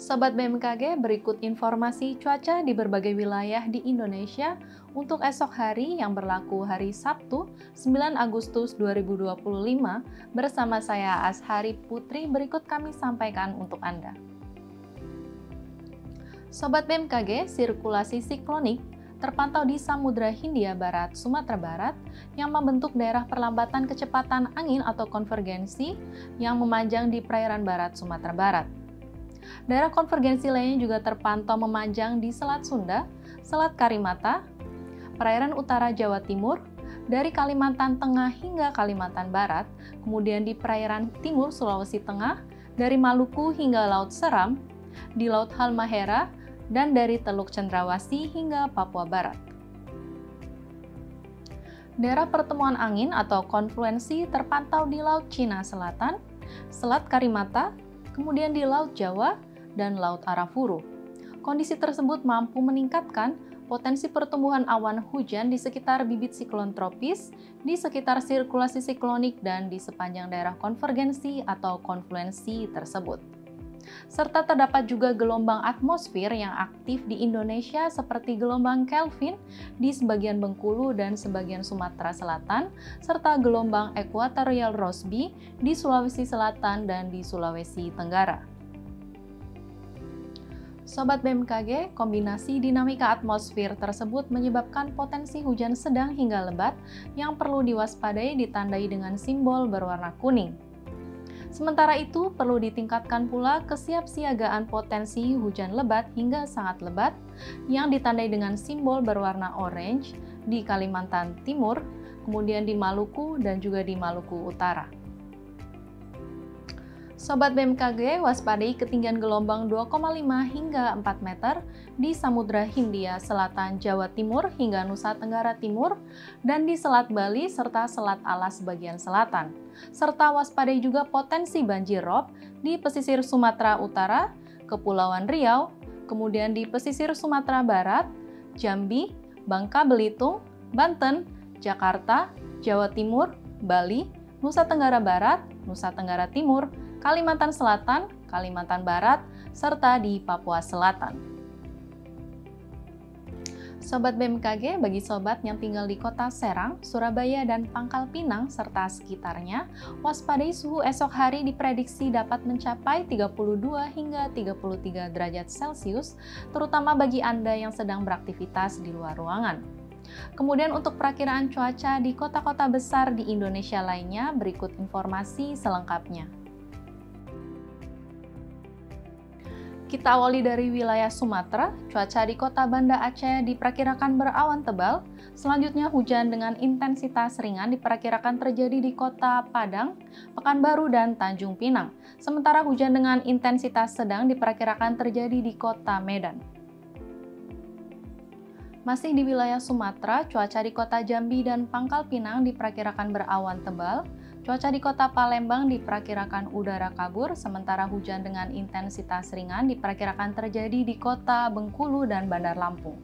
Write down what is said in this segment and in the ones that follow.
Sobat BMKG, berikut informasi cuaca di berbagai wilayah di Indonesia untuk esok hari yang berlaku hari Sabtu, 9 Agustus 2025 bersama saya Ashari Putri. Berikut kami sampaikan untuk Anda. Sobat BMKG, sirkulasi siklonik terpantau di Samudra Hindia Barat, Sumatera Barat, yang membentuk daerah perlambatan kecepatan angin atau konvergensi yang memanjang di perairan barat Sumatera Barat. Daerah konvergensi lainnya juga terpantau memanjang di Selat Sunda, Selat Karimata, perairan utara Jawa Timur, dari Kalimantan Tengah hingga Kalimantan Barat, kemudian di perairan timur Sulawesi Tengah, dari Maluku hingga Laut Seram, di Laut Halmahera, dan dari Teluk Cendrawasih hingga Papua Barat. Daerah pertemuan angin atau konfluensi terpantau di Laut Cina Selatan, Selat Karimata, kemudian di Laut Jawa, dan Laut Arafuru. Kondisi tersebut mampu meningkatkan potensi pertumbuhan awan hujan di sekitar bibit siklon tropis, di sekitar sirkulasi siklonik, dan di sepanjang daerah konvergensi atau konfluensi tersebut. Serta terdapat juga gelombang atmosfer yang aktif di Indonesia seperti gelombang Kelvin di sebagian Bengkulu dan sebagian Sumatera Selatan, serta gelombang Equatorial Rossby di Sulawesi Selatan dan di Sulawesi Tenggara. Sobat BMKG, kombinasi dinamika atmosfer tersebut menyebabkan potensi hujan sedang hingga lebat yang perlu diwaspadai ditandai dengan simbol berwarna kuning. Sementara itu, perlu ditingkatkan pula kesiapsiagaan potensi hujan lebat hingga sangat lebat yang ditandai dengan simbol berwarna orange di Kalimantan Timur, kemudian di Maluku dan juga di Maluku Utara. Sobat BMKG, waspadai ketinggian gelombang 2,5 hingga 4 meter di Samudra Hindia Selatan Jawa Timur hingga Nusa Tenggara Timur dan di Selat Bali serta Selat Alas bagian selatan. Serta waspadai juga potensi banjir rob di pesisir Sumatera Utara, Kepulauan Riau, kemudian di pesisir Sumatera Barat, Jambi, Bangka Belitung, Banten, Jakarta, Jawa Timur, Bali, Nusa Tenggara Barat, Nusa Tenggara Timur, Kalimantan Selatan, Kalimantan Barat, serta di Papua Selatan. Sobat BMKG, bagi sobat yang tinggal di Kota Serang, Surabaya, dan Pangkal Pinang, serta sekitarnya, waspadai suhu esok hari diprediksi dapat mencapai 32 hingga 33 derajat Celcius, terutama bagi Anda yang sedang beraktivitas di luar ruangan. Kemudian untuk perakiraan cuaca di kota-kota besar di Indonesia lainnya, berikut informasi selengkapnya. Kita awali dari wilayah Sumatera, cuaca di kota Banda Aceh diperkirakan berawan tebal, selanjutnya hujan dengan intensitas ringan diperkirakan terjadi di kota Padang, Pekanbaru, dan Tanjung Pinang, sementara hujan dengan intensitas sedang diperkirakan terjadi di kota Medan. Masih di wilayah Sumatera, cuaca di kota Jambi dan Pangkal Pinang diperkirakan berawan tebal. Cuaca di kota Palembang diperkirakan udara kabur, sementara hujan dengan intensitas ringan diperkirakan terjadi di kota Bengkulu dan Bandar Lampung.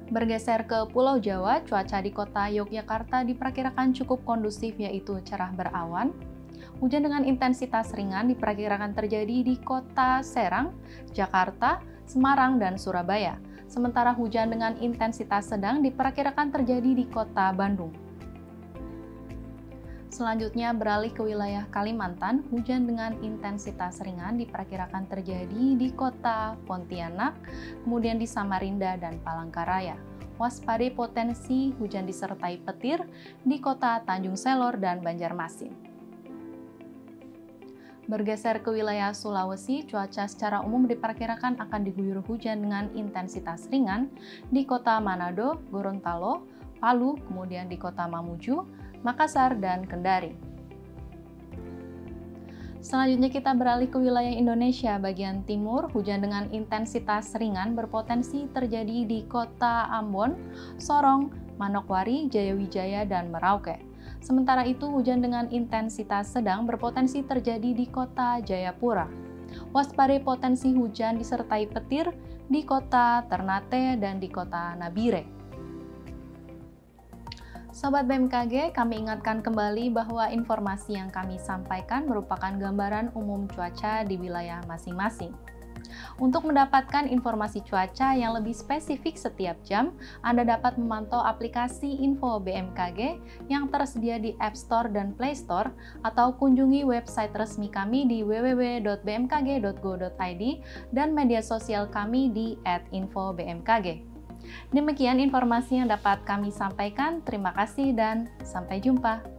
Bergeser ke Pulau Jawa, cuaca di kota Yogyakarta diperkirakan cukup kondusif, yaitu cerah berawan. Hujan dengan intensitas ringan diperkirakan terjadi di kota Serang, Jakarta, Semarang, dan Surabaya. Sementara hujan dengan intensitas sedang diperkirakan terjadi di kota Bandung. Selanjutnya beralih ke wilayah Kalimantan, hujan dengan intensitas ringan diperkirakan terjadi di kota Pontianak, kemudian di Samarinda dan Palangkaraya. Waspadai potensi hujan disertai petir di kota Tanjung Selor dan Banjarmasin. Bergeser ke wilayah Sulawesi, cuaca secara umum diperkirakan akan diguyur hujan dengan intensitas ringan di kota Manado, Gorontalo, Palu, kemudian di kota Mamuju, Makassar, dan Kendari. Selanjutnya kita beralih ke wilayah Indonesia bagian timur, hujan dengan intensitas ringan berpotensi terjadi di kota Ambon, Sorong, Manokwari, Jayawijaya, dan Merauke. Sementara itu, hujan dengan intensitas sedang berpotensi terjadi di kota Jayapura. Waspadai potensi hujan disertai petir di kota Ternate dan di kota Nabire. Sobat BMKG, kami ingatkan kembali bahwa informasi yang kami sampaikan merupakan gambaran umum cuaca di wilayah masing-masing. Untuk mendapatkan informasi cuaca yang lebih spesifik setiap jam, Anda dapat memantau aplikasi Info BMKG yang tersedia di App Store dan Play Store atau kunjungi website resmi kami di www.bmkg.go.id dan media sosial kami di @infobmkg. Demikian informasi yang dapat kami sampaikan. Terima kasih dan sampai jumpa.